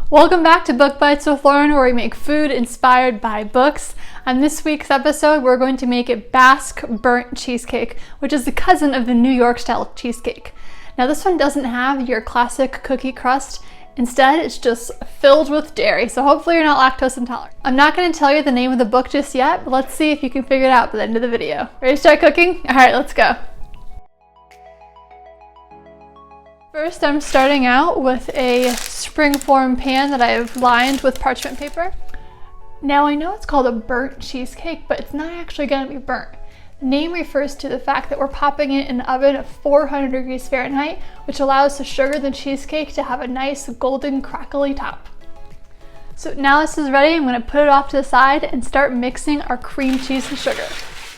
Welcome back to Book Bites with Lauren, where we make food inspired by books. On this week's episode, we're going to make a Basque Burnt Cheesecake, which is the cousin of the New York style cheesecake. Now this one doesn't have your classic cookie crust. Instead, it's just filled with dairy, so hopefully you're not lactose intolerant. I'm not going to tell you the name of the book just yet, but let's see if you can figure it out by the end of the video. Ready to start cooking? Alright, let's go. First, I'm starting out with a springform pan that I've lined with parchment paper. Now I know it's called a burnt cheesecake, but it's not actually going to be burnt. The name refers to the fact that we're popping it in an oven at 400 degrees Fahrenheit, which allows the sugar in the cheesecake to have a nice golden crackly top. So now this is ready, I'm going to put it off to the side and start mixing our cream cheese and sugar.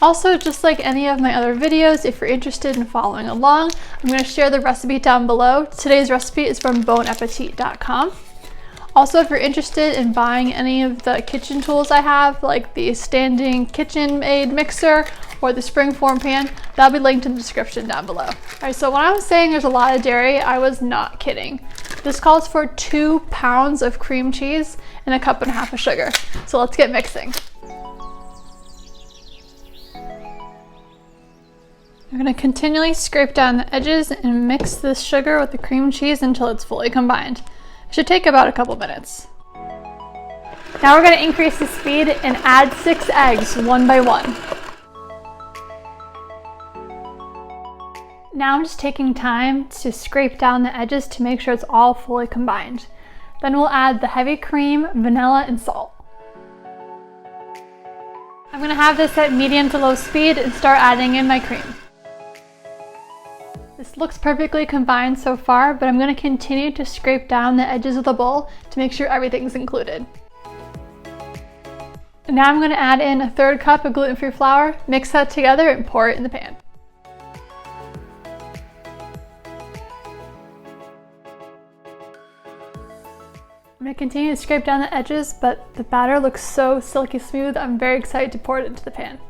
Also, just like any of my other videos, if you're interested in following along, I'm going to share the recipe down below. Today's recipe is from bonappetit.com. Also, if you're interested in buying any of the kitchen tools I have, like the standing KitchenAid mixer or the springform pan, that'll be linked in the description down below. Alright, so when I was saying there's a lot of dairy, I was not kidding. This calls for 2 pounds of cream cheese and a cup and a half of sugar. So let's get mixing. I'm going to continually scrape down the edges and mix this sugar with the cream cheese until it's fully combined. It should take about a couple minutes. Now we're going to increase the speed and add 6 eggs one by one. Now I'm just taking time to scrape down the edges to make sure it's all fully combined. Then we'll add the heavy cream, vanilla, and salt. I'm going to have this at medium to low speed and start adding in my cream. This looks perfectly combined so far, but I'm going to continue to scrape down the edges of the bowl to make sure everything's included. And now I'm going to add in a 1/3 cup of gluten-free flour, mix that together and pour it in the pan. I'm going to continue to scrape down the edges, but the batter looks so silky smooth, I'm very excited to pour it into the pan.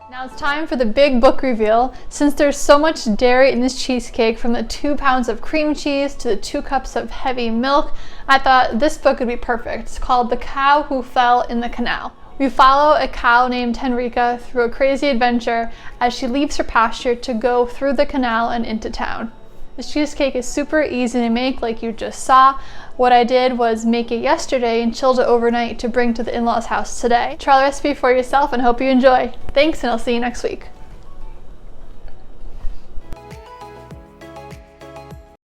Now it's time for the big book reveal. Since there's so much dairy in this cheesecake, from the 2 pounds of cream cheese to the 2 cups of heavy milk, I thought this book would be perfect. It's called The Cow Who Fell in the Canal. We follow a cow named Henrika through a crazy adventure as she leaves her pasture to go through the canal and into town. This cheesecake is super easy to make, like you just saw. What I did was make it yesterday and chilled it overnight to bring to the in-laws house today. Try the recipe for yourself and hope you enjoy. Thanks, and I'll see you next week.